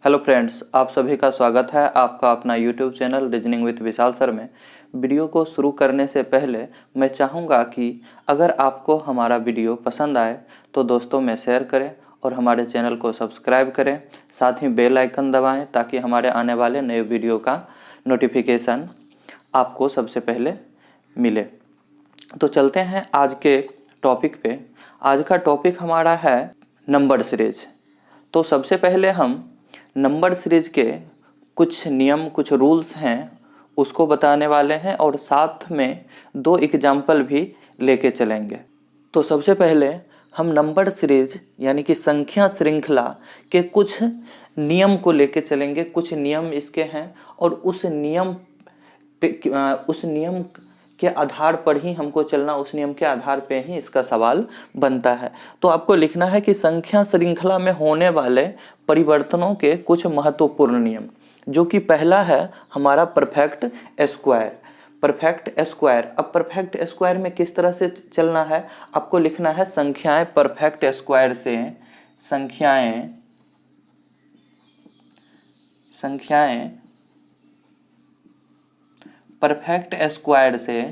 Hello friends, आप सभी का स्वागत है आपका अपना YouTube channel reasoning with Vishal sir में। वीडियो को शुरू करने से पहले मैं चाहूँगा कि अगर आपको हमारा वीडियो पसंद आए तो दोस्तों में शेयर करें और हमारे चैनल को सब्सक्राइब करें, साथ ही बेल आइकन दबाएं ताकि हमारे आने वाले नए वीडियो का नोटिफिकेशन आपको सबसे पहले मिले। तो चलते हैं आज के टॉपिक पे। आज का टॉपिक हमारा है नंबर सीरीज। तो सबसे पहले हम नंबर सीरीज के कुछ नियम, कुछ रूल्स हैं उसको बताने वाले हैं और साथ में दो एग्जाम्पल भी लेके चलेंगे। तो सबसे पहले हम नंबर सीरीज यानी कि संख्या श्रृंखला के कुछ नियम को लेके चलेंगे। कुछ नियम इसके हैं और उस नियम के आधार पर ही हमको चलना, उस नियम के आधार पे ही इसका सवाल बनता है। तो आपको लिखना है कि संख्या श्रृंखला में होने वाले परिवर्तनों के कुछ महत्वपूर्ण नियम, जो कि पहला है हमारा परफेक्ट स्क्वायर। परफेक्ट स्क्वायर, अब परफेक्ट स्क्वायर में किस तरह से चलना है आपको लिखना है, संख्याएं परफेक्ट स्क्वायर से, संख्याएं परफेक्ट स्क्वायर से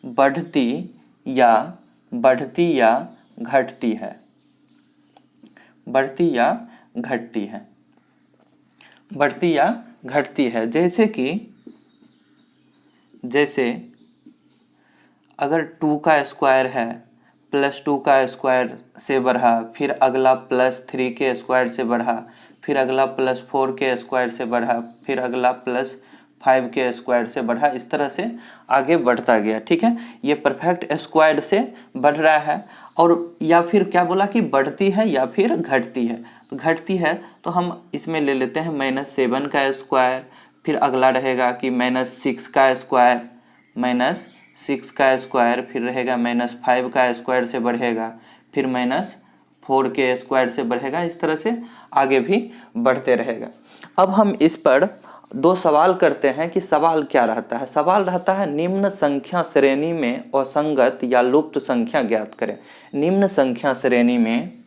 बढ़ती या घटती है, बढ़ती या घटती है। जैसे अगर 2 का स्क्वायर है +2 का स्क्वायर से बढ़ा, फिर अगला +3 के स्क्वायर से बढ़ा, फिर अगला +4 के स्क्वायर से बढ़ा, फिर अगला +5 के स्क्वायर से बढ़ा, इस तरह से आगे बढ़ता गया। ठीक है, ये परफेक्ट स्क्वायर से बढ़ रहा है। और या फिर क्या बोला कि बढ़ती है या फिर घटती है। तो घटती है तो हम इसमें ले लेते हैं -7 का स्क्वायर, फिर अगला रहेगा कि -6 का स्क्वायर, -6 का स्क्वायर, फिर रहेगा -5 का स्क्वायर से बढ़ेगा, फिर -4 के स्क्वायर से बढ़ेगा, इस तरह से आगे भी बढ़ते रहेगा। अब हम इस पर दो सवाल करते हैं कि सवाल क्या रहता है। सवाल रहता है निम्न संख्या श्रेणी में असंगत या लुप्त संख्या ज्ञात करें। निम्न संख्या श्रेणी में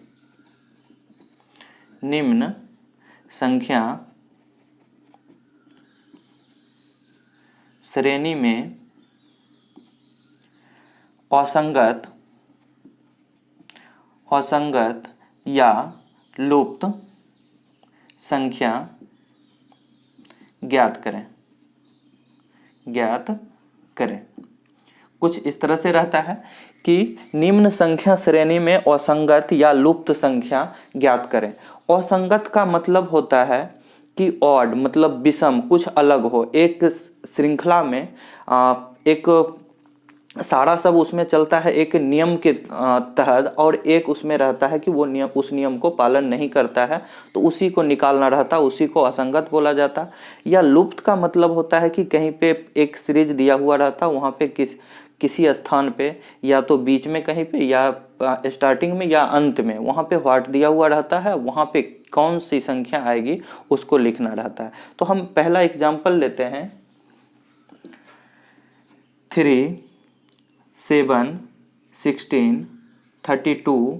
असंगत या लुप्त संख्या ज्ञात करें। कुछ इस तरह से रहता है कि निम्न संख्या श्रेणी में असंगत या लुप्त संख्या ज्ञात करें। असंगत का मतलब होता है कि ऑड, मतलब विषम, कुछ अलग हो। एक श्रृंखला में एक सारा सब उसमें चलता है एक नियम के तहत, और एक उसमें रहता है कि वो नियम उस नियम को पालन नहीं करता है, तो उसी को निकालना रहता, उसी को असंगत बोला जाता। या लुप्त का मतलब होता है कि कहीं पे एक सीरीज दिया हुआ रहता, वहाँ पे किसी स्थान पे, या तो बीच में कहीं पे, या स्टार्टिंग में, या अंत में, वहाँ पे व्हाट दिया हुआ रहता है, वहाँ पे कौन सी संख्या आएगी उसको लिखना रहता है। तो हम पहला एग्जाम्पल लेते हैं, 3, 7, 16, 32,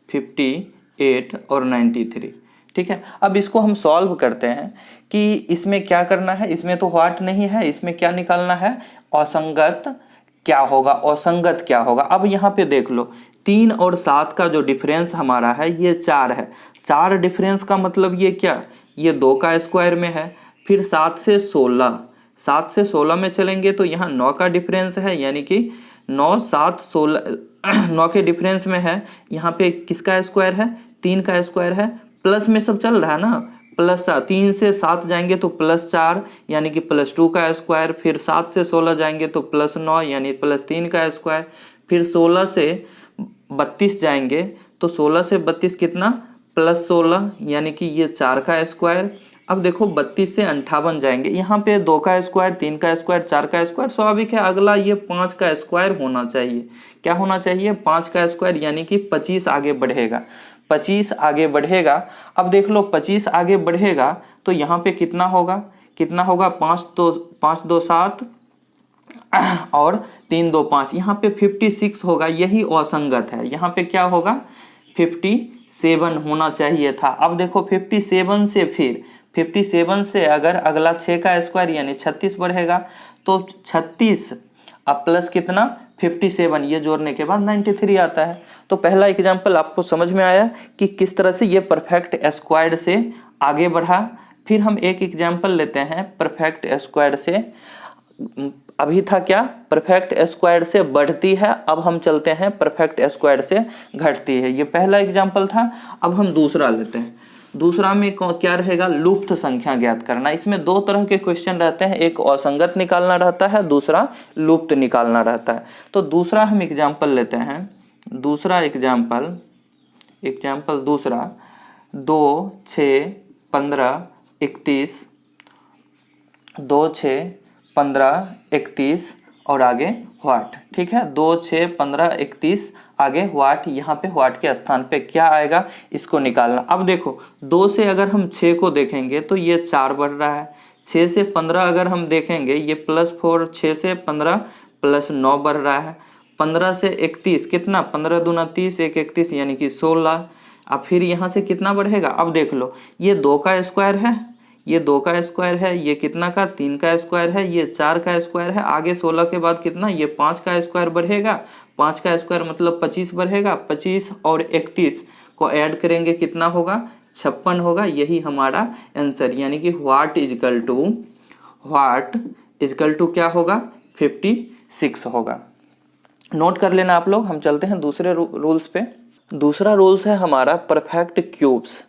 58 और 93। ठीक है, अब इसको हम सॉल्व करते हैं कि इसमें क्या करना है। इसमें तो व्हाट नहीं है, इसमें क्या निकालना है, असंगत क्या होगा, असंगत क्या होगा। अब यहाँ पे देख लो, 3 और 7 का जो डिफरेंस हमारा है ये 4 है। 4 डिफरेंस का मतलब ये क्या, ये 2 का स्क्वायर में है। फिर 7 से 16 में चलेंगे तो यहाँ 9 का डिफरेंस है, यानी कि 9, 7, 16 9 के डिफरेंस में है। यहाँ पे किसका स्क्वायर है, 3 का स्क्वायर है। प्लस में सब चल रहा है ना, +3 से 7 जाएंगे तो +4 यानी कि +2 का स्क्वायर। फिर 7 से 16 जाएंगे तो +9 यानी +3 का स्क्वायर। फिर 16 से 32 जाएंगे तो 16 से 32 कितना, +16 यानी कि ये 4 का स्क्वायर। अब देखो 32 से 58 जाएंगे, यहाँ पे 2 का स्क्वायर, 3 का स्क्वायर, 4 का स्क्वायर, स्वाभाविक है अगला ये 5 का स्क्वायर होना चाहिए। क्या होना चाहिए, 5 का स्क्वायर, यानी कि 25 आगे बढ़ेगा, 25 आगे बढ़ेगा। अब देख लो 25 आगे बढ़ेगा तो यहाँ पे कितना होगा, 5 2 7 और 3 2 5, यहाँ पे 56 होगा, यही असंगत है। यहाँ पे क्या होगा, 57 होना चाहिए था। अब देखो 57 से, फिर 57 से अगर अगला 6 का स्क्वायर यानी 36 बढ़ेगा, तो 36 अब प्लस कितना 57, ये जोड़ने के बाद 93 आता है। तो पहला एग्जाम्पल आपको समझ में आया कि किस तरह से ये परफेक्ट स्क्वायर्ड से आगे बढ़ा। फिर हम एक एग्जाम्पल लेते हैं परफेक्ट स्क्वायर्ड से। अभी था क्या, परफेक्ट स्क्वायर्ड से बढ़ती है, अब हम चलते हैं परफेक्ट स्क्वायर्ड से घटती है। ये पहला एग्जाम्पल था। अब हम दूसरा लेते हैं। दूसरा में क्या रहेगा, लुप्त संख्या ज्ञात करना। इसमें दो तरह के क्वेश्चन रहते हैं, एक असंगत निकालना रहता है, दूसरा लुप्त निकालना रहता है। तो दूसरा हम एग्जाम्पल लेते हैं। दूसरा एग्जाम्पल दूसरा 2 6 15 31, 2 6 15 31 और आगे व्हाट। ठीक है, 2 6 15 31 आगे व्हाट। यहाँ पे व्हाट के स्थान पे क्या आएगा, इसको निकालना। अब देखो 2 से अगर हम 6 को देखेंगे तो ये 4 बढ़ रहा है। 6 से 15 अगर हम देखेंगे ये +4, 6 से 15 +9 बढ़ रहा है। 15 से 31 कितना, 15 दूना 30, 1 31 यानी कि 16। अब फिर यहाँ से कितना बढ़ेगा, अब देख लो, ये 2 का स्क्वायर है, ये 2 का स्क्वायर है, ये कितना का 3 का स्क्वायर है, ये 4 का स्क्वायर है। आगे 16 के बाद कितना, ये 5 का स्क्वायर बढ़ेगा। 5 का स्क्वायर मतलब 25 बढ़ेगा। 25 और 31 को ऐड करेंगे कितना होगा, 56 होगा। यही हमारा आंसर, यानी कि व्हाट इजकल टू क्या होगा, 56 होगा। नोट कर लेना आप लोग। हम चलते हैं दूसरे रूल्स पे। दूसरा रूल्स है हमारा परफेक्ट क्यूब्स।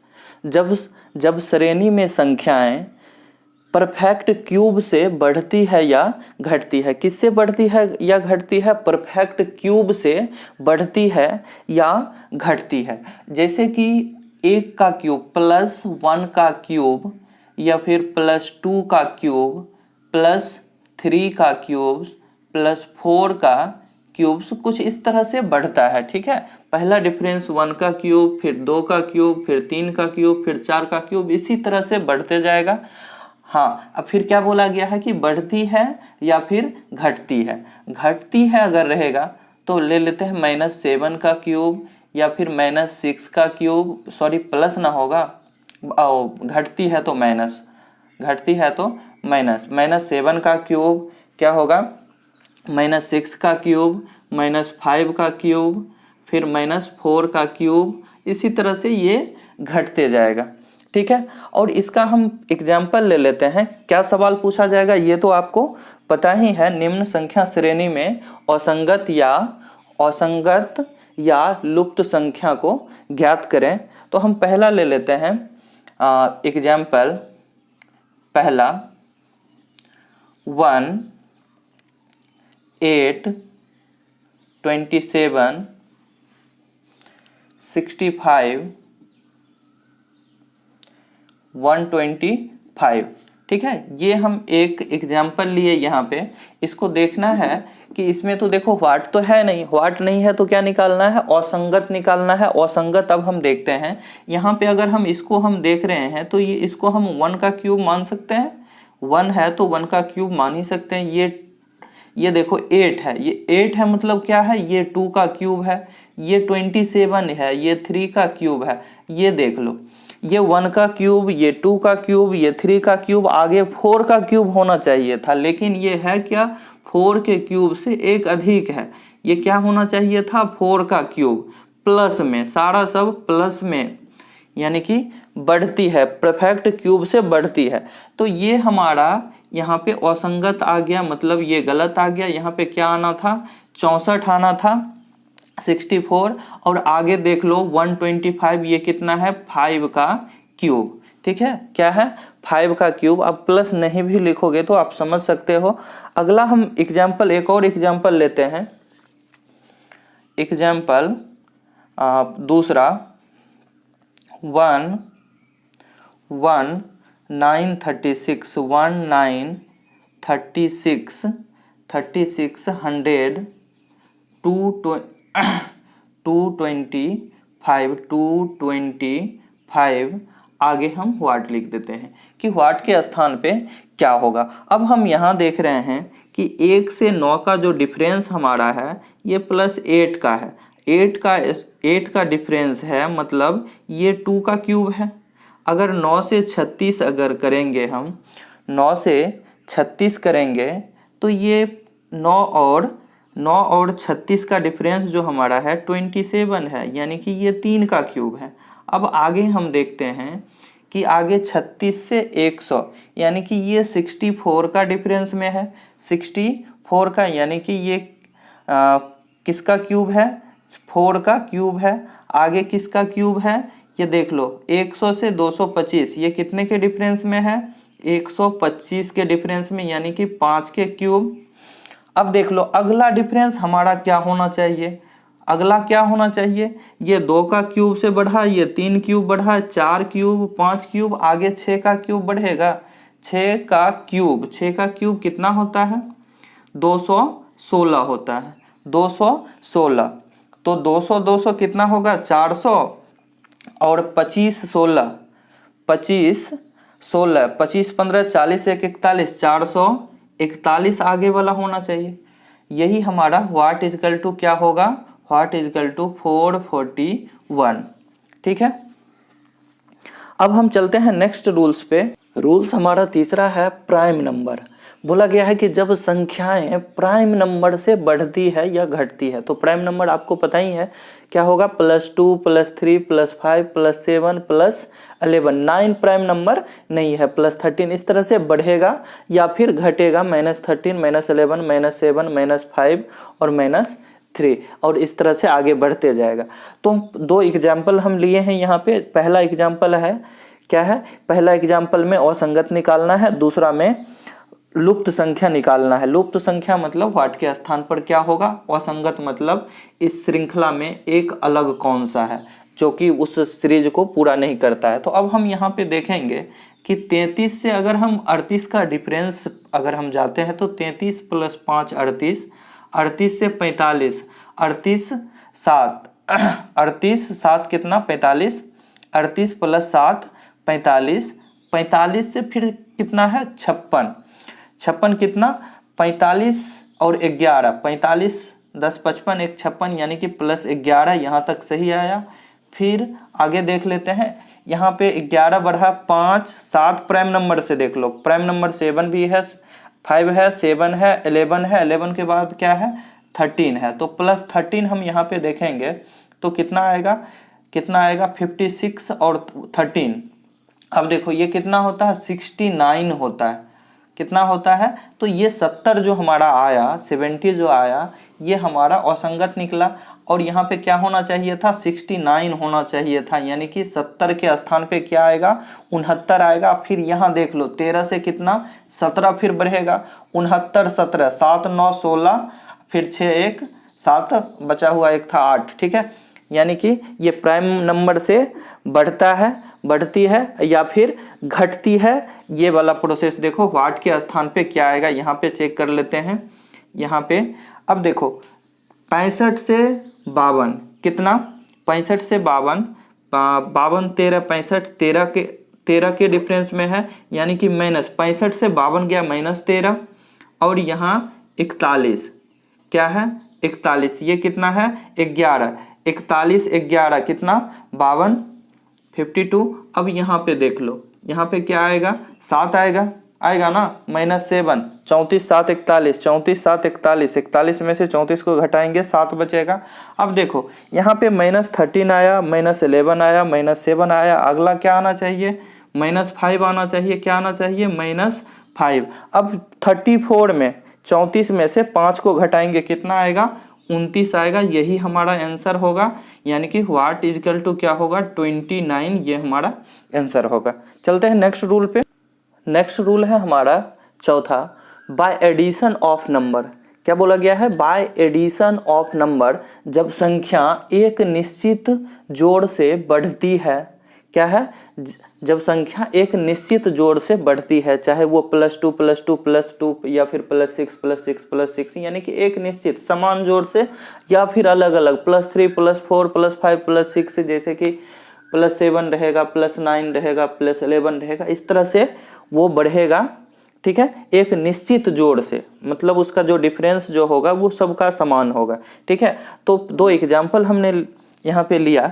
जब श्रेणी में संख्याएं परफेक्ट क्यूब से बढ़ती है या घटती है, किससे बढ़ती है या घटती है, परफेक्ट क्यूब से बढ़ती है या घटती है। जैसे कि 1 का क्यूब +1 का क्यूब, या फिर +2 का क्यूब, +3 का क्यूब, +4 का क्यूब्स, कुछ इस तरह से बढ़ता है। ठीक है, पहला डिफरेंस 1 का क्यूब, फिर 2 का क्यूब, फिर 3 का क्यूब, फिर 4 का क्यूब, इसी तरह से बढ़ते जाएगा। हाँ, अब फिर क्या बोला गया है कि बढ़ती है या फिर घटती है। घटती है अगर रहेगा तो ले लेते हैं -7 का क्यूब, या फिर -6 का क्यूब, सॉरी प्लस ना होगा, घटती है तो माइनस, -7 का क्यूब क्या होगा, -6 का क्यूब, -5 का क्यूब, फिर -4 का क्यूब, इसी तरह से ये घटते जाएगा। ठीक है, और इसका हम एग्जाम्पल ले लेते हैं। क्या सवाल पूछा जाएगा ये तो आपको पता ही है, निम्न संख्या श्रेणी में असंगत या लुप्त संख्या को ज्ञात करें। तो हम पहला ले लेते हैं एग्जाम्पल। पहला 1 8 27 65 125। ठीक है, ये हम एक एग्जाम्पल लिए यहाँ पे। इसको देखना है कि इसमें तो देखो व्हाट तो है नहीं, व्हाट नहीं है तो क्या निकालना है, असंगत निकालना है। असंगत अब हम देखते हैं यहाँ पे, अगर हम इसको हम देख रहे हैं तो ये इसको हम 1 का क्यूब मान सकते हैं। 1 है तो 1 का क्यूब मान ही सकते हैं। ये देखो 8 है, ये 8 है मतलब क्या है, ये 2 का क्यूब है। ये 27 है, ये 3 का क्यूब है। ये देख लो, ये 1 का क्यूब, ये 2 का क्यूब, ये 3 का क्यूब, आगे 4 का क्यूब होना चाहिए था, लेकिन ये है क्या, 4 के क्यूब से एक अधिक है। ये क्या होना चाहिए था, 4 का क्यूब प्लस में, सारा सब प्लस में, यानी कि बढ़ती है, परफेक्ट क्यूब से बढ़ती है। तो ये हमारा यहाँ पे असंगत आ गया, मतलब ये गलत आ गया। यहाँ पे क्या आना था, 64 आना था, 64। और आगे देख लो 125, ये कितना है, 5 का क्यूब। ठीक है, क्या है, 5 का क्यूब। अब प्लस नहीं भी लिखोगे तो आप समझ सकते हो। अगला हम एग्जाम्पल, एक और एग्जाम्पल लेते हैं। एग्जाम्पल दूसरा 1 9 36 36 100 225 225 आगे हम व्हाट लिख देते हैं कि व्हाट के स्थान पे क्या होगा। अब हम यहाँ देख रहे हैं कि 1 से 9 का जो डिफरेंस हमारा है ये +8 का है। 8 का डिफरेंस है, मतलब ये 2 का क्यूब है। अगर 9 से 36 अगर करेंगे हम, 9 से 36 करेंगे तो ये 9 और 36 का डिफरेंस जो हमारा है 27 है, यानी कि ये 3 का क्यूब है। अब आगे हम देखते हैं कि आगे 36 से 100 यानी कि ये 64 का डिफरेंस में है, 64 का, यानी कि ये किसका क्यूब है, 4 का क्यूब है। आगे किसका क्यूब है ये देख लो, 100 से 225, ये कितने के डिफरेंस में है, 125 के डिफरेंस में, यानी कि 5 के क्यूब। अब देख लो अगला डिफरेंस हमारा क्या होना चाहिए, अगला क्या होना चाहिए, ये 2 का क्यूब से बढ़ा, ये 3 क्यूब बढ़ा, 4 क्यूब, 5 क्यूब, आगे 6 का क्यूब बढ़ेगा। 6 का क्यूब कितना होता है, 216 होता है, 216। तो 200 200 कितना होगा, 400, और 25 16, 25 16, 25 15 40 1 41, 441 आगे वाला होना चाहिए। यही हमारा व्हाट इजकल टू क्या होगा, व्हाट इजकल टू 441। ठीक है, अब हम चलते हैं नेक्स्ट रूल्स पे। रूल्स हमारा तीसरा है प्राइम नंबर। बोला गया है कि जब संख्याएं प्राइम नंबर से बढ़ती है या घटती है, तो प्राइम नंबर आपको पता ही है क्या होगा, +2 +3 +5 +7 +11। 9 प्राइम नंबर नहीं है, +13, इस तरह से बढ़ेगा या फिर घटेगा, -13 -11 -7 -5 और -3, और इस तरह से आगे बढ़ते जाएगा। तो 2 एग्जाम्पल हम लिए हैं यहाँ पे। पहला एग्जाम्पल है क्या है, पहला एग्जाम्पल में असंगत निकालना है, दूसरा में लुप्त संख्या निकालना है। लुप्त संख्या मतलब व्हाट के स्थान पर क्या होगा, असंगत मतलब इस श्रृंखला में एक अलग कौन सा है जो कि उस सीरीज को पूरा नहीं करता है। तो अब हम यहाँ पे देखेंगे कि 33 से अगर हम 38 का डिफरेंस अगर हम जाते हैं तो 33 + 5 38, 38 से 45, 38 7, 38 7 कितना 45, 38 + 7 45, 45 से फिर कितना है 56, 56 कितना 45 और 11, 45 10 55 1 56, यानी कि +11, यहाँ तक सही आया। फिर आगे देख लेते हैं, यहाँ पे 11 बढ़ा 5 7 प्राइम नंबर से देख लो, प्राइम नंबर 7 भी है, 5 है, 7 है, 11 है, 11 के बाद क्या है 13 है, तो +13 हम यहाँ पे देखेंगे तो कितना आएगा, 56 और 13। अब देखो ये कितना होता है 69 होता है, कितना होता है, तो ये 70 जो हमारा आया, 70 जो आया, ये हमारा असंगत निकला। और यहाँ पे क्या होना चाहिए था, 69 होना चाहिए था, यानी कि 70 के स्थान पे क्या आएगा 69 आएगा। फिर यहाँ देख लो 13 से कितना 17 फिर बढ़ेगा, 69 17, 7 9 16, फिर 6 1 7, बचा हुआ एक था 8। ठीक है, यानी कि ये प्राइम नंबर से बढ़ता है, बढ़ती है या फिर घटती है, ये वाला प्रोसेस देखो व्हाट के स्थान पे क्या आएगा, यहाँ पे चेक कर लेते हैं। यहाँ पे अब देखो 65 से 52 कितना, 65 से 52, 52 13 65, 13 के डिफरेंस में है, यानी कि -65 से 52 गया -13, और यहाँ 41 क्या है 41, ये कितना है 11, 41 11 कितना 52 52। अब यहाँ पे देख लो, यहाँ पे क्या आएगा 7 आएगा ना, -7, 34 7 41, 34 7 41, 41 में से 34 को घटाएंगे 7 बचेगा। अब देखो यहाँ पे -13 आया, -11 आया, -7 आया, अगला क्या आना चाहिए -5 आना चाहिए, क्या आना चाहिए -5। अब 34 में 34 में से 5 को घटाएंगे कितना आएगा 29 आएगा, यही हमारा आंसर होगा, यानी कि व्हाट इजकल टू क्या होगा 29, ये हमारा आंसर होगा। चलते हैं नेक्स्ट रूल पे। नेक्स्ट रूल है हमारा चौथा, बाय एडिशन ऑफ नंबर। क्या बोला गया है, बाय एडिशन ऑफ नंबर, जब संख्या एक निश्चित जोड़ से बढ़ती है, क्या है, जब संख्या एक निश्चित जोड़ से बढ़ती है, चाहे वो +2 +2 +2 या फिर +6 +6 +6, यानी कि एक निश्चित समान जोड़ से, या फिर अलग अलग +3 +4 +5 +6, जैसे कि +7 रहेगा, +9 रहेगा, +11 रहेगा, इस तरह से वो बढ़ेगा। ठीक है, एक निश्चित जोड़ से, मतलब उसका जो डिफरेंस जो होगा वो सबका समान होगा। ठीक है, तो दो एग्जाम्पल हमने यहाँ पे लिया।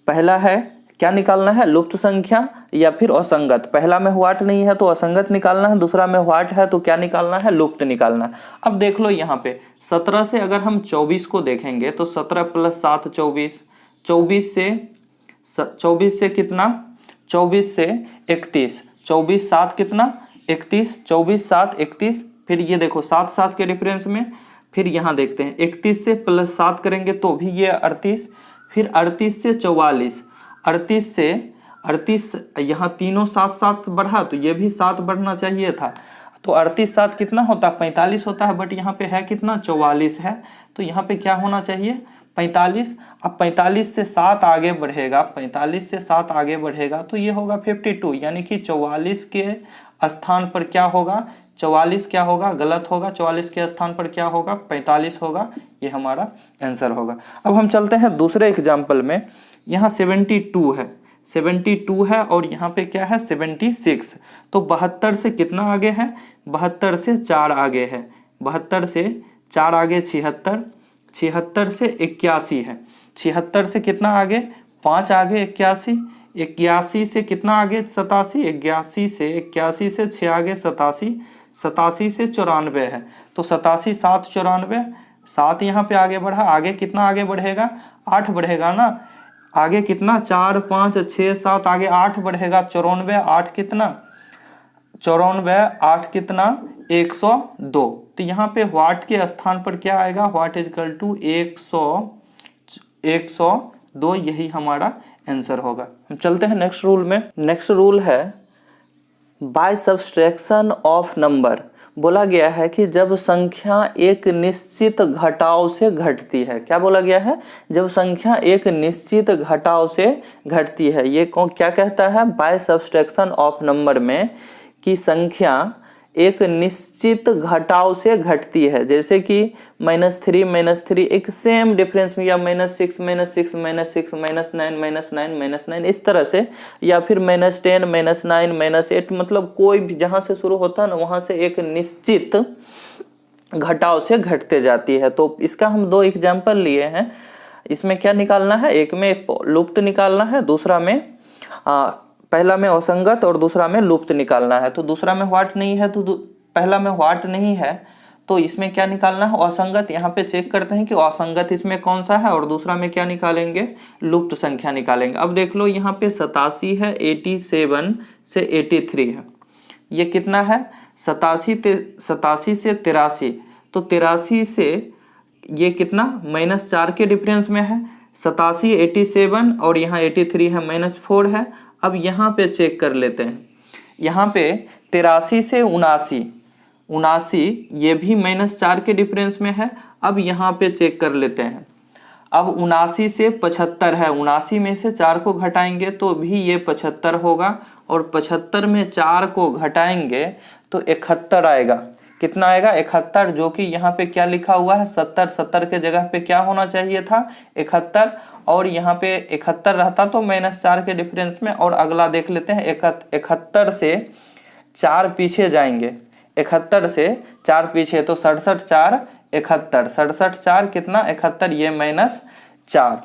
पहला है क्या निकालना है, लुप्त संख्या या फिर असंगत। पहला में व्हाट नहीं है तो असंगत निकालना है, दूसरा में व्हाट है तो क्या निकालना है, लुप्त निकालना है। अब देख लो यहाँ पे 17 से अगर हम 24 को देखेंगे तो 17 + 7 24, 24 से कितना, 24 से 31, 24 7 कितना 31, 24 7 31। फिर ये देखो 7 7 के डिफरेंस में, फिर यहाँ देखते हैं 31 से +7 करेंगे तो भी ये 38, फिर 38 से 44, 38 से 38, यहाँ तीनों 7 7 बढ़ा तो ये भी 7 बढ़ना चाहिए था, तो 38 7 कितना होता है 45 होता है, बट यहाँ पे है कितना 44 है, तो यहाँ पे क्या होना चाहिए 45। अब 45 से 7 आगे बढ़ेगा, 45 से 7 आगे बढ़ेगा तो ये होगा 52, यानी कि 44 के स्थान पर क्या होगा, 44 क्या होगा, गलत होगा, 44 के स्थान पर क्या होगा 45 होगा, ये हमारा आंसर होगा। अब हम चलते हैं दूसरे एग्जाम्पल में। यहाँ 72 है, 72 है और यहाँ पे क्या है 76, तो 72 से कितना आगे है, 72 से 4 आगे है, 72 से 4 आगे 76, 76 से 81 है, 76 से कितना आगे 5 आगे 81, 81 से कितना आगे 87, 81 से 6 आगे 87, 87 से 94 है, तो 87 7 94, 7 यहाँ पे आगे बढ़ा, आगे कितना आगे बढ़ेगा 8 बढ़ेगा ना, आगे कितना 4 5 6 7 आगे 8 बढ़ेगा, 94 8 कितना 94 8 कितना 102, तो यहाँ पे व्हाट के स्थान पर क्या आएगा, व्हाट इजकल टू 102, यही हमारा आंसर होगा। हम चलते हैं नेक्स्ट रूल में। नेक्स्ट रूल है बाय सब्सट्रैक्शन ऑफ नंबर। बोला गया है कि जब संख्या एक निश्चित घटाव से घटती है, क्या बोला गया है, जब संख्या एक निश्चित घटाव से घटती है, ये क्या कहता है बाय सब्सट्रैक्शन ऑफ नंबर में, कि संख्या एक निश्चित घटाव से घटती है, जैसे कि -3 -3 एक सेम डिफरेंस में, या -6 -6 -6 -9 -9 इस तरह से, या फिर -10 -9 -8, मतलब कोई भी जहां से शुरू होता है ना वहां से एक निश्चित घटाव से घटते जाती है। तो इसका हम दो एग्जाम्पल लिए हैं। इसमें क्या निकालना है, एक में लुप्त निकालना है, दूसरा में पहला में असंगत और दूसरा में लुप्त निकालना है। तो दूसरा में व्हाट नहीं है तो पहला में व्हाट नहीं है, तो इसमें क्या निकालना है असंगत। यहाँ पे चेक करते हैं कि असंगत इसमें कौन सा है, और दूसरा में क्या निकालेंगे, लुप्त संख्या निकालेंगे। अब देख लो यहाँ पे 87 है, 87 से 83 है, ये कितना है 87 से 83, तो 83 से ये कितना -4 के डिफरेंस में है, 87 87 और यहाँ 83 है -4 है। अब यहाँ पे चेक कर लेते हैं, यहाँ पे 83 से 79 ये भी -4 के डिफरेंस में है। अब यहाँ पे चेक कर लेते हैं, अब 79 से 75 है, 79 में से 4 को घटाएंगे तो भी ये 75 होगा, और 75 में 4 को घटाएंगे तो 71 आएगा। कितना आएगा 71, जो कि यहाँ पे क्या लिखा हुआ है 70, 70 के जगह पे क्या होना चाहिए था 71, और यहाँ पे 71 रहता तो -4 के डिफरेंस में। और अगला देख लेते हैं 71 से 4 पीछे जाएंगे, 71 से 4 पीछे तो 67 4 71, 67 4 कितना 71, ये -4।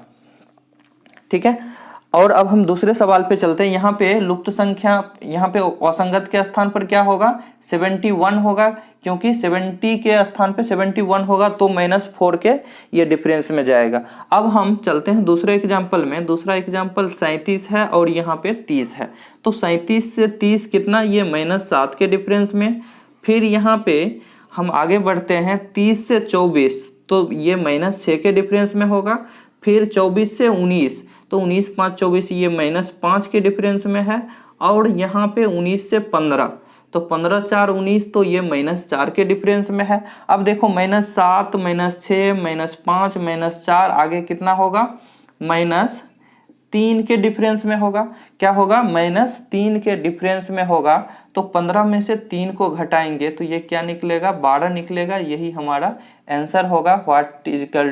ठीक है, और अब हम दूसरे सवाल पे चलते हैं। यहाँ पे लुप्त संख्या, यहाँ पे असंगत के स्थान पर क्या होगा 71 होगा, क्योंकि 70 के स्थान पे 71 होगा तो -4 के ये डिफरेंस में जाएगा। अब हम चलते हैं दूसरे एग्जाम्पल में। दूसरा एग्जाम्पल 37 है और यहाँ पे 30 है, तो 37 से 30 कितना, ये -7 के डिफरेंस में। फिर यहाँ पे हम आगे बढ़ते हैं 30 से 24, तो ये -6 के डिफरेंस में होगा। फिर 24 से 19, तो 19 5 24 ये -5 के डिफरेंस में है। और यहाँ पे 19 से 15, तो 15 4 19, तो ये -4 के डिफरेंस में है। अब देखो -7 -6 -5 -4 आगे कितना होगा -3 के डिफरेंस में होगा। क्या होगा -3 के डिफरेंस में होगा, तो 15 में से 3 को घटाएंगे तो ये क्या निकलेगा 12 निकलेगा, यही हमारा आंसर होगा। व्हाट इजकल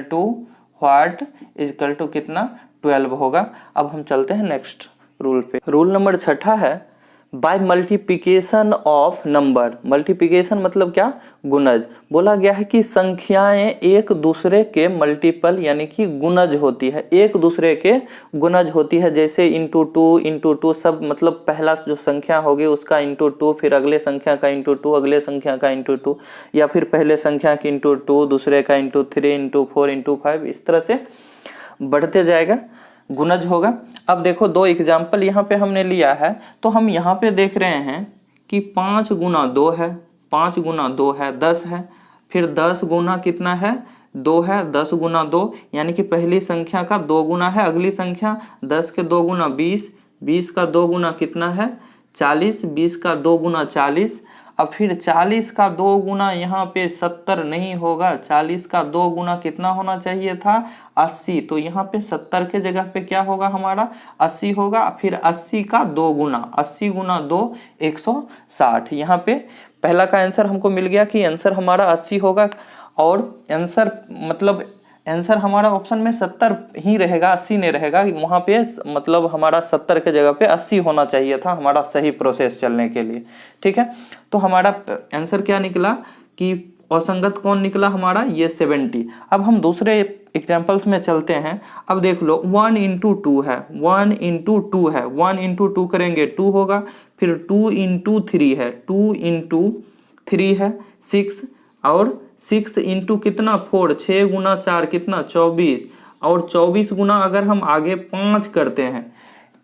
टू कितना 12 होगा। अब हम चलते हैं नेक्स्ट रूल पे। रूल नंबर 6 है by multiplication of number. Multiplication मतलब क्या, गुणज। बोला गया है कि संख्याएं एक दूसरे के मल्टीपल यानी कि गुणज होती है, एक दूसरे के गुणज होती है। जैसे इंटू टू सब मतलब पहला जो संख्या होगी उसका इंटू टू, फिर अगले संख्या का इंटू टू, अगले संख्या का इंटू टू, या फिर पहले संख्या की इंटू टू, दूसरे का इंटू 3, इंटू 4, इंटू 5, इस तरह से बढ़ते जाएगा, गुणज होगा। अब देखो 2 एग्जाम्पल यहाँ पे हमने लिया है, तो हम यहाँ पे देख रहे हैं कि 5 गुना 2 है, 5 गुना 2 है 10 है, फिर 10 गुना कितना है 2 है, 10 गुना 2 यानी कि पहली संख्या का 2 गुना है, अगली संख्या 10 के 2 गुना 20, 20 का 2 गुना कितना है 40, 20 का 2 गुना 40। अब फिर 40 का 2 गुना यहाँ पे 70 नहीं होगा, 40 का 2 गुना कितना होना चाहिए था 80, तो यहाँ पे 70 के जगह पे क्या होगा हमारा 80 होगा। फिर 80 का 2 गुना, 80 गुना 2 160। यहाँ पे पहला का आंसर हमको मिल गया कि आंसर हमारा 80 होगा, और आंसर मतलब आंसर हमारा ऑप्शन में 70 ही रहेगा, 80 नहीं रहेगा। वहाँ पे मतलब हमारा 70 के जगह पे 80 होना चाहिए था हमारा सही प्रोसेस चलने के लिए, ठीक है। तो हमारा आंसर क्या निकला कि असंगत कौन निकला हमारा, ये 70। अब हम दूसरे एग्जाम्पल्स में चलते हैं। अब देख लो 1 इंटू 2 है, 1 इंटू 2 है, 1 इंटू 2 करेंगे 2 होगा, फिर 2 इंटू 3 है, 2 इंटू 3 है 6, और 6 इंटू कितना 4, 6 गुना 4 कितना 24, और 24 गुना अगर हम आगे 5 करते हैं,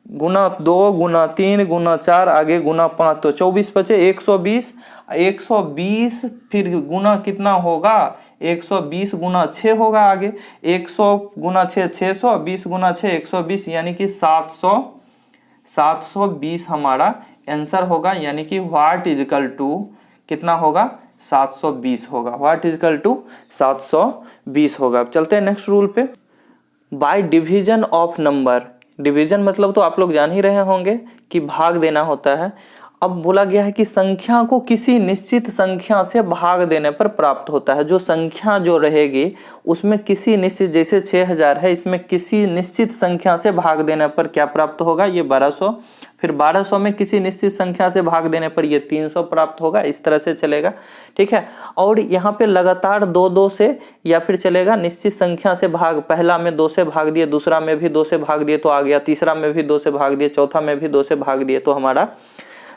गुना 2 गुना 3 गुना 4 आगे गुना 5, तो 24 बचे 120, 120 फिर गुना कितना होगा 120 गुना 6 होगा आगे, 100 गुना 6 600, 20 गुना 6 120 यानी कि 720 हमारा आंसर होगा। यानी कि व्हाट इज इक्वल टू कितना होगा 720 होगा, व्हाट इज इक्वल टू 720 होगा। चलते हैं नेक्स्ट रूल पे। By division of number. Division मतलब तो आप लोग जान ही रहे होंगे कि भाग देना होता है। अब बोला गया है कि संख्या को किसी निश्चित संख्या से भाग देने पर प्राप्त होता है। जो संख्या जो रहेगी उसमें किसी निश्चित, जैसे 6000 है, इसमें किसी निश्चित संख्या से भाग देने पर क्या प्राप्त होगा, ये 1200, फिर 1200 में किसी निश्चित संख्या से भाग देने पर ये 300 प्राप्त होगा, इस तरह से चलेगा, ठीक है। और यहाँ पे लगातार 2-2 से या फिर चलेगा निश्चित संख्या से भाग, पहला में 2 से भाग दिए, दूसरा में भी 2 से भाग दिए तो आ गया, तीसरा में भी 2 से भाग दिए, चौथा में भी 2 से भाग दिए तो हमारा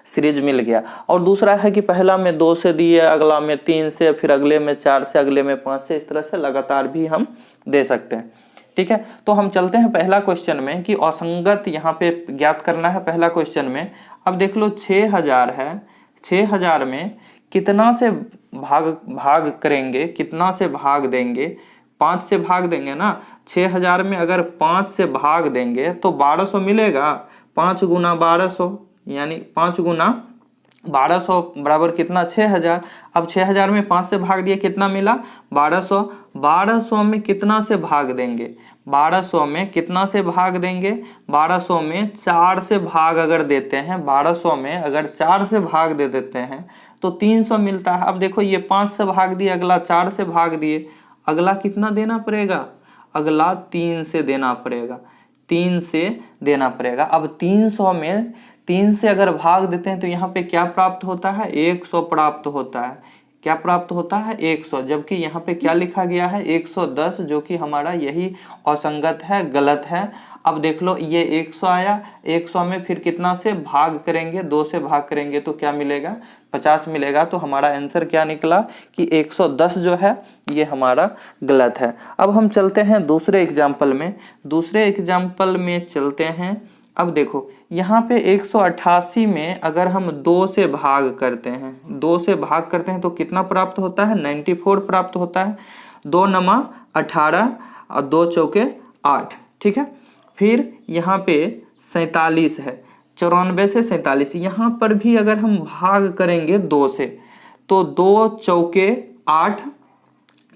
सीरीज मिल गया। और दूसरा है कि पहला में 2 से दिए, अगला में 3 से, फिर अगले में 4 से, अगले में 5 से, इस तरह से लगातार भी हम दे सकते हैं, ठीक है। तो हम चलते हैं पहला क्वेश्चन में कि असंगत यहाँ पे ज्ञात करना है पहला क्वेश्चन में। अब देख लो 6000 है, 6000 में कितना से भाग करेंगे, कितना से भाग देंगे, 5 से भाग देंगे ना। 6000 में अगर 5 से भाग देंगे तो 1200 मिलेगा, 5 गुना 1200 यानी 5 गुना 1200 बराबर कितना 6000। अब 6000 में 5 से भाग दिए कितना मिला 1200, 1200 में कितना से भाग देंगे, 1200 में कितना से भाग देंगे, 1200 में 4 से भाग अगर देते हैं, 1200 में अगर 4 से भाग दे देते हैं तो 300 मिलता है। अब देखो ये 5 से भाग दिए, अगला 4 से भाग दिए, अगला कितना देना पड़ेगा, अगला 3 से देना पड़ेगा, 3 से देना पड़ेगा। अब 300 में 3 से अगर भाग देते हैं तो यहाँ पे क्या प्राप्त होता है 100 प्राप्त होता है, क्या प्राप्त होता है 100, जबकि यहाँ पे क्या लिखा गया है 110, जो कि हमारा यही असंगत है, गलत है। अब देख लो ये 100 आया, 100 में फिर कितना से भाग करेंगे, 2 से भाग करेंगे तो क्या मिलेगा 50 मिलेगा। तो हमारा आंसर क्या निकला कि 110 जो है ये हमारा गलत है। अब हम चलते हैं दूसरे एग्जाम्पल में, दूसरे एग्जाम्पल में चलते हैं। अब देखो यहाँ पे 188 में अगर हम 2 से भाग करते हैं, 2 से भाग करते हैं तो कितना प्राप्त होता है 94 प्राप्त होता है, 2 नमा 18 और 2 चौके 8, ठीक है। फिर यहाँ पे 47 है, 94 से 47, यहाँ पर भी अगर हम भाग करेंगे 2 से तो 2 चौके 8,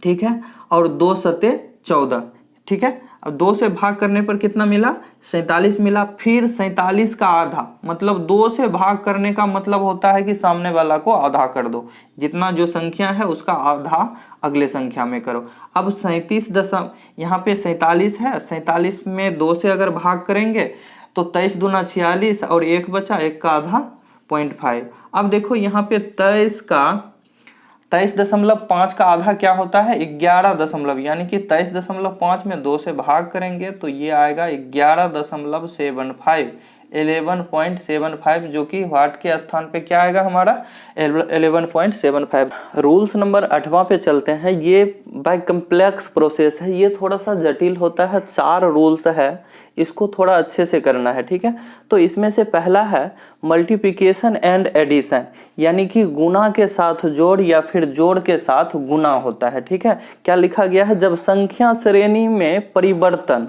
ठीक है, और 2 सते 14, ठीक है। अब 2 से भाग करने पर कितना मिला, 47 मिला। फिर 47 का आधा, मतलब 2 से भाग करने का मतलब होता है कि सामने वाला को आधा कर दो, जितना जो संख्या है उसका आधा अगले संख्या में करो। अब 37 यहाँ पे 47 है, 47 में 2 से अगर भाग करेंगे तो 23 दूना 46 और 1 बचा, 1 का आधा 0.5। अब देखो यहाँ पे 23.5 का आधा क्या होता है, 11 दशमलव, यानी कि 23.5 में 2 से भाग करेंगे तो ये आएगा 11.75, 11.75, जो कि वाट के स्थान पे क्या आएगा हमारा 11.75। रूल्स नंबर 8वां पे चलते हैं। ये बाय कम्प्लेक्स प्रोसेस है, ये थोड़ा सा जटिल होता है, 4 रूल्स है, इसको थोड़ा अच्छे से करना है, ठीक है। तो इसमें से पहला है मल्टीप्लिकेशन एंड एडिशन, यानी कि गुना के साथ जोड़ या फिर जोड़ के साथ गुना होता है, ठीक है। क्या लिखा गया है, जब संख्या श्रेणी में परिवर्तन,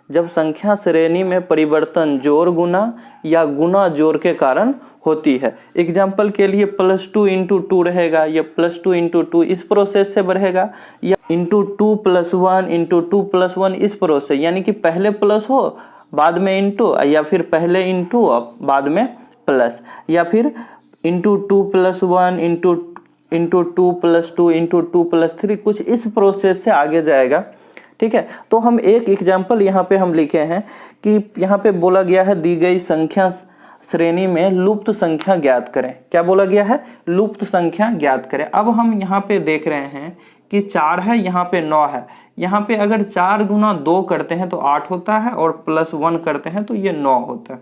जब संख्या श्रेणी में परिवर्तन जोड़ गुना या गुना जोड़ के कारण होती है। एग्जाम्पल के लिए +2 × 2 रहेगा, या +2 × 2 इस प्रोसेस से बढ़ेगा, या ×2 + 1 × 2 + 1 इस प्रोसेस, यानी कि पहले प्लस हो बाद में इंटू, या फिर पहले इंटू बाद में प्लस, या फिर ×2 + 1 × 2 + 2 × 2 + 3, कुछ इस प्रोसेस से आगे जाएगा, ठीक है। तो हम एक एग्जाम्पल यहाँ पे हम लिखे हैं कि यहाँ पे बोला गया है दी गई संख्या श्रेणी में लुप्त संख्या ज्ञात करें। क्या बोला गया है, लुप्त संख्या ज्ञात करें। अब हम यहाँ पे देख रहे हैं कि 4 है, यहाँ पे 9 है। यहाँ पे अगर 4 गुना 2 करते हैं तो 8 होता है, और +1 करते हैं तो ये 9 होता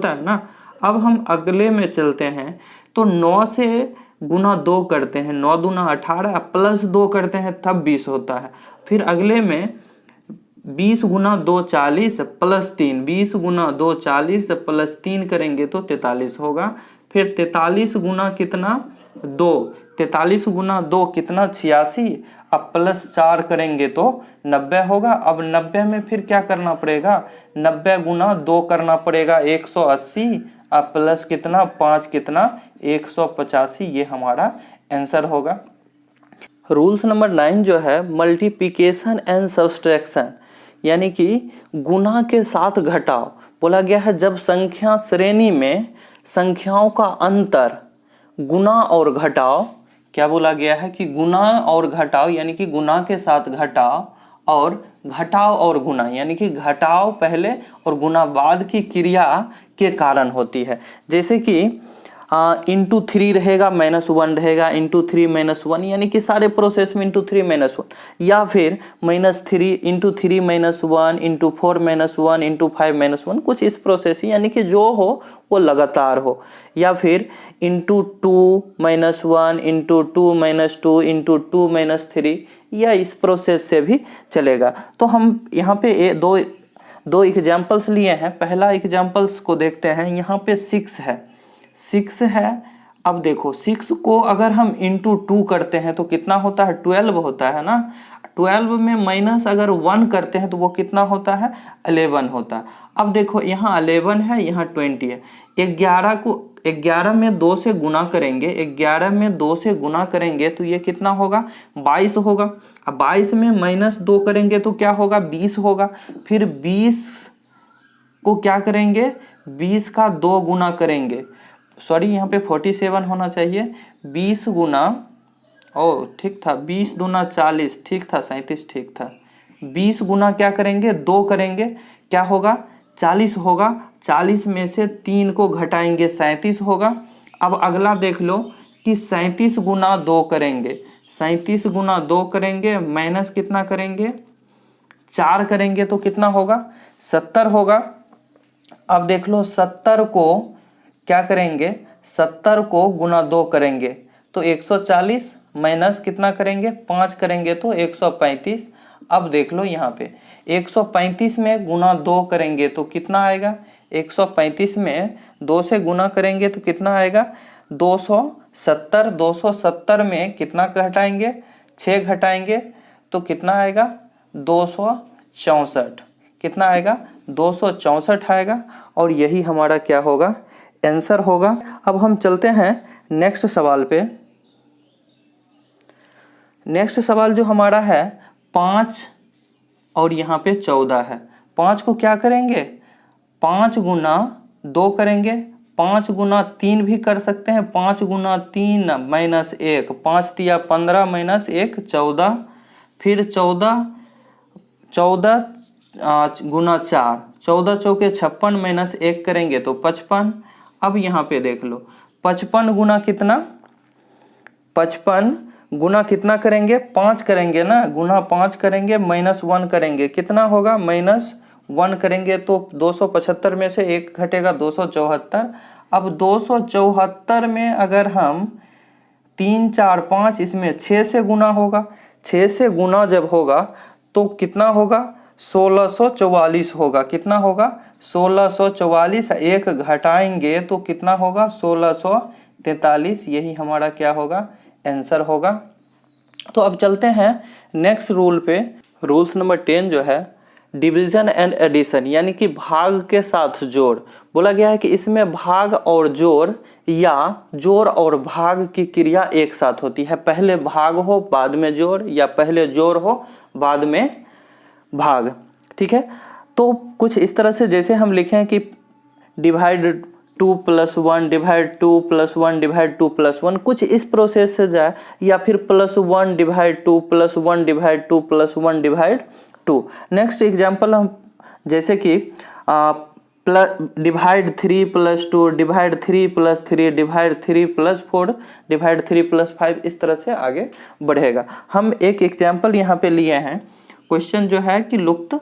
है ना। अब हम अगले में चलते हैं, तो 9 से गुना 2 करते हैं, 9 दूना 18, +2 करते हैं तब 20 होता है। फिर अगले में 20 गुना 2 40 +3, 20 गुना 2 40 +3 करेंगे तो 43 होगा। फिर 43 गुना कितना 2, 43 गुना 2 कितना 86, अब +4 करेंगे तो 90 होगा। अब 90 में फिर क्या करना पड़ेगा, 90 गुना 2 करना पड़ेगा 180, अब प्लस कितना 5 कितना 185, ये हमारा आंसर होगा। रूल्स नंबर 9 जो है मल्टीप्लिकेशन एंड सब्सट्रैक्शन, यानी कि गुना के साथ घटाव। बोला गया है जब संख्या श्रेणी में संख्याओं का अंतर गुना और घटाव, क्या बोला गया है कि गुना और घटाव, यानी कि गुना के साथ घटाव, और घटाव और गुना, यानी कि घटाव पहले और गुना बाद की क्रिया के कारण होती है। जैसे कि ×3 रहेगा, -1 रहेगा, ×3 -1, यानी कि सारे प्रोसेस में ×3 -1, या फिर -3 ×3 -1 ×4 -1 ×5 -1, कुछ इस प्रोसेस, यानी कि जो हो वो लगातार हो, या फिर ×2 -1 ×2 -2 ×2 -3, या इस प्रोसेस से भी चलेगा। तो हम यहाँ पे दो एग्जाम्पल्स लिए हैं। पहला एग्जाम्पल्स को देखते हैं, यहाँ पे 6 है। अब देखो 6 को अगर हम ×2 करते हैं तो कितना होता है, 12 होता है ना। 12 में माइनस अगर 1 करते हैं तो वो कितना होता है, 11 होता है। अब देखो यहाँ 11 है, यहाँ 20 है। 11 में 2 से गुना करेंगे, 11 में 2 से गुना करेंगे तो ये कितना होगा, 22 होगा। अब 22 में -2 करेंगे तो क्या होगा, 20 होगा। फिर 20 को क्या करेंगे, 20 का 2 गुना करेंगे, सॉरी यहाँ पे 47 होना चाहिए। 20 गुना, ओ ठीक था, 20 दूना 40, ठीक था, 37 ठीक था। 20 गुना क्या करेंगे, 2 करेंगे, क्या होगा, 40 होगा। 40 में से 3 को घटाएंगे, 37 होगा। अब अगला देख लो कि 37 गुना 2 करेंगे, 37 गुना 2 करेंगे, माइनस कितना करेंगे, 4 करेंगे तो कितना होगा, 70 होगा। अब देख लो 70 को क्या करेंगे, 70 को गुना 2 करेंगे तो 140, माइनस कितना करेंगे, 5 करेंगे तो 135। अब देख लो यहाँ पे 135 में गुना 2 करेंगे तो कितना आएगा, 135 में 2 से गुना करेंगे तो कितना आएगा, 270। 270 में कितना घटाएंगे, 6 घटाएंगे तो कितना आएगा, 264। कितना आएगा, 264 आएगा। और यही हमारा क्या होगा, आंसर होगा। अब हम चलते हैं नेक्स्ट सवाल पे। नेक्स्ट सवाल जो हमारा है 5 और यहाँ पे 14 है। 5 को क्या करेंगे, 5 गुना 2 करेंगे, 5 गुना 3 भी कर सकते हैं, 5 गुना 3 माइनस 1, 5 तिया 15 माइनस 1 14, फिर 14 गुना 4, 14 चौके 56 माइनस 1 करेंगे तो 55। अब यहाँ पे देख लो 55 गुना कितना, 55 गुना कितना करेंगे, 5 करेंगे ना, गुना 5 करेंगे माइनस 1 करेंगे, कितना होगा -1 करेंगे तो 275 में से 1 घटेगा 274। अब 274 में अगर हम 3 4 5 इसमें 6 से गुना होगा, 6 से गुना जब होगा तो कितना होगा 1644 होगा, कितना होगा 1644, 1 घटाएंगे तो कितना होगा 1643, यही हमारा क्या होगा आंसर होगा। तो अब चलते हैं नेक्स्ट रूल पे। रूल्स नंबर 10 जो है डिवीजन एंड एडिशन, यानी कि भाग के साथ जोड़। बोला गया है कि इसमें भाग और जोड़ या जोड़ और भाग की क्रिया एक साथ होती है, पहले भाग हो बाद में जोड़ या पहले जोड़ हो बाद में भाग। ठीक है, तो कुछ इस तरह से जैसे हम लिखें कि डिवाइड 2 + 1 डिवाइड 2 + 1 डिवाइड 2 + 1, कुछ इस प्रोसेस से जाए, या फिर +1 divide 2 + 1 divide 2 + 1 divide 2। Next example हम जैसे कि डिवाइड 3 + 2 डिवाइड 3 + 3 डिवाइड 3 + 4 डिवाइड 3 + 5, इस तरह से आगे बढ़ेगा। हम एक एग्जांपल यहाँ पे लिए हैं, क्वेश्चन जो है कि लुप्त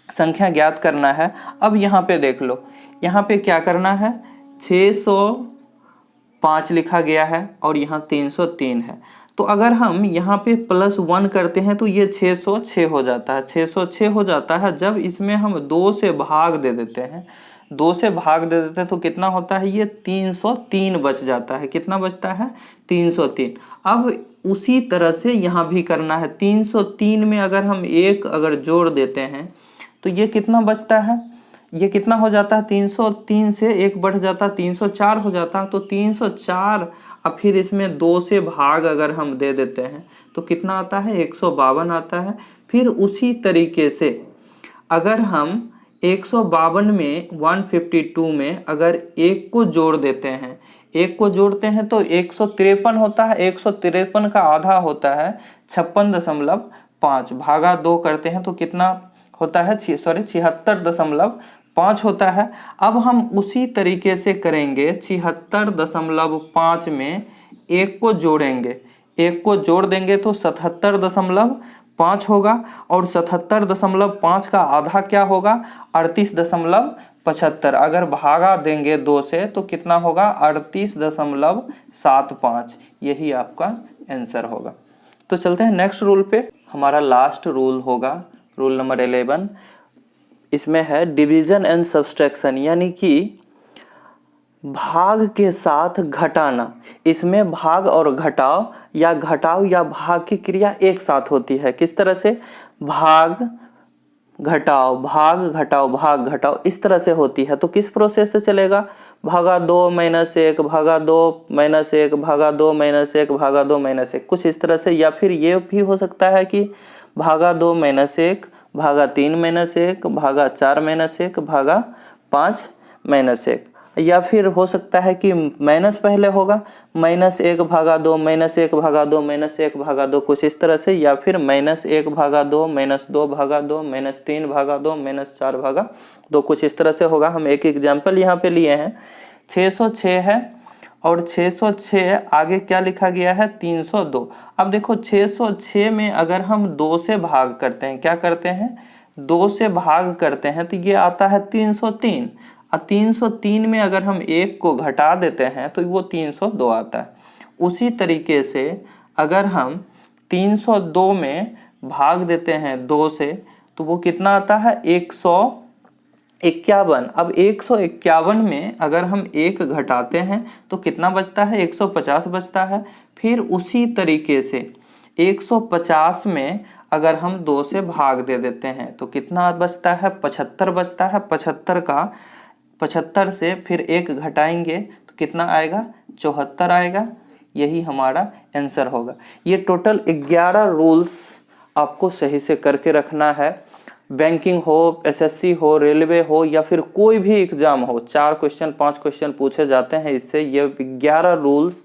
संख्या ज्ञात करना है। अब यहाँ पे देख लो, यहाँ पे क्या करना है, 605 लिखा गया है और यहाँ 303 है। तो अगर हम यहाँ पे +1 करते हैं तो ये 606 हो जाता है, 606 हो जाता है। जब इसमें हम 2 से भाग दे देते हैं, 2 से भाग दे देते हैं तो कितना होता है, ये 303 बच जाता है। कितना बचता है 303। अब उसी तरह से यहाँ भी करना है, 303 में अगर हम 1 अगर जोड़ देते हैं तो ये कितना बचता है, ये कितना हो जाता है, 303 से 1 बढ़ जाता है 304 हो जाता है। तो 304, अब फिर इसमें 2 से भाग अगर हम दे देते हैं तो कितना आता है 152 आता है। फिर उसी तरीके से अगर हम 152 में 152 में अगर 1 को जोड़ देते हैं, 1 को जोड़ते हैं तो 153 होता है, 153 का आधा होता है 56.5, भागा 2 करते हैं तो कितना होता है 76.5 होता है। अब हम उसी तरीके से करेंगे, 76.5 में 1 को जोड़ेंगे, 1 को जोड़ देंगे तो 77.5 होगा, और 77.5 का आधा क्या होगा 38.75। अगर भागा देंगे 2 से तो कितना होगा 38.75, यही आपका आंसर होगा। तो चलते हैं नेक्स्ट रूल पे। हमारा लास्ट रूल होगा रूल नंबर 11। इसमें है डिवीजन एंड सब्सट्रैक्शन, यानी कि भाग के साथ घटाना। इसमें भाग और घटाव या भाग की क्रिया एक साथ होती है। किस तरह से, भाग घटाव भाग घटाव भाग घटाव, इस तरह से होती है। तो किस प्रोसेस से चलेगा, भागा 2 - 1 भागा 2 - 1 भागा 2 - 1 भागा 2 - 1, कुछ इस तरह से। या फिर ये भी हो सकता है कि भागा 2 - 1 भागा 3 - 1 भागा 4 - 1 भागा 5 - 1, या फिर हो सकता है कि माइनस पहले होगा, -1 भागा 2 - 1 भागा 2 - 1 भागा 2, कुछ इस तरह से। या फिर -1 भागा 2 -2 भागा 2 -3 भागा 2 -4 भागा 2, कुछ इस तरह से होगा। हम एक एग्जाम्पल यहाँ पे लिए हैं, 606 है और 606 आगे क्या लिखा गया है 302। अब देखो 606 में अगर हम 2 से भाग करते हैं, क्या करते हैं 2 से भाग करते हैं तो ये आता है 303, और 303 में अगर हम 1 को घटा देते हैं तो वो 302 आता है। उसी तरीके से अगर हम 302 में भाग देते हैं 2 से तो वो कितना आता है 151। अब 151 में अगर हम 1 घटाते हैं तो कितना बचता है 150 बचता है। फिर उसी तरीके से 150 में अगर हम 2 से भाग दे देते हैं तो कितना बचता है 75 बचता है। 75 से फिर 1 घटाएंगे तो कितना आएगा 74 आएगा, यही हमारा आंसर होगा। ये टोटल 11 रूल्स आपको सही से करके रखना है। बैंकिंग हो, एसएससी हो, रेलवे हो या फिर कोई भी एग्जाम हो, 4 क्वेश्चन 5 क्वेश्चन पूछे जाते हैं इससे। ये 11 रूल्स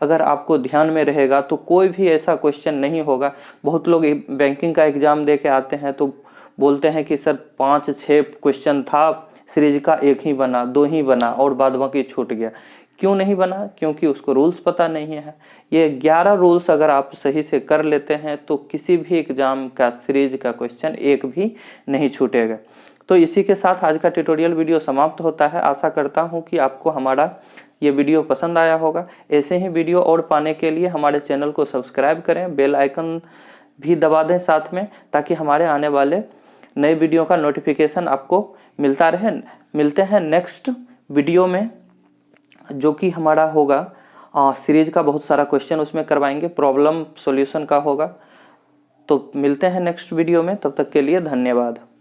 अगर आपको ध्यान में रहेगा तो कोई भी ऐसा क्वेश्चन नहीं होगा। बहुत लोग बैंकिंग का एग्जाम दे के आते हैं तो बोलते हैं कि सर 5-6 क्वेश्चन था, सीरीज का 1 ही बना, 2 ही बना और बाद बाकी छूट गया। क्यों नहीं बना? क्योंकि उसको रूल्स पता नहीं है। ये 11 रूल्स अगर आप सही से कर लेते हैं तो किसी भी एग्जाम का सीरीज का क्वेश्चन 1 भी नहीं छूटेगा। तो इसी के साथ आज का ट्यूटोरियल वीडियो समाप्त होता है। आशा करता हूँ कि आपको हमारा ये वीडियो पसंद आया होगा। ऐसे ही वीडियो और पाने के लिए हमारे चैनल को सब्सक्राइब करें, बेल आइकन भी दबा दें साथ में, ताकि हमारे आने वाले नए वीडियो का नोटिफिकेशन आपको मिलता रहे। मिलते हैं नेक्स्ट वीडियो में, जो कि हमारा होगा सीरीज का बहुत सारा क्वेश्चन उसमें करवाएंगे, प्रॉब्लम सॉल्यूशन का होगा। तो मिलते हैं नेक्स्ट वीडियो में, तब तक के लिए धन्यवाद।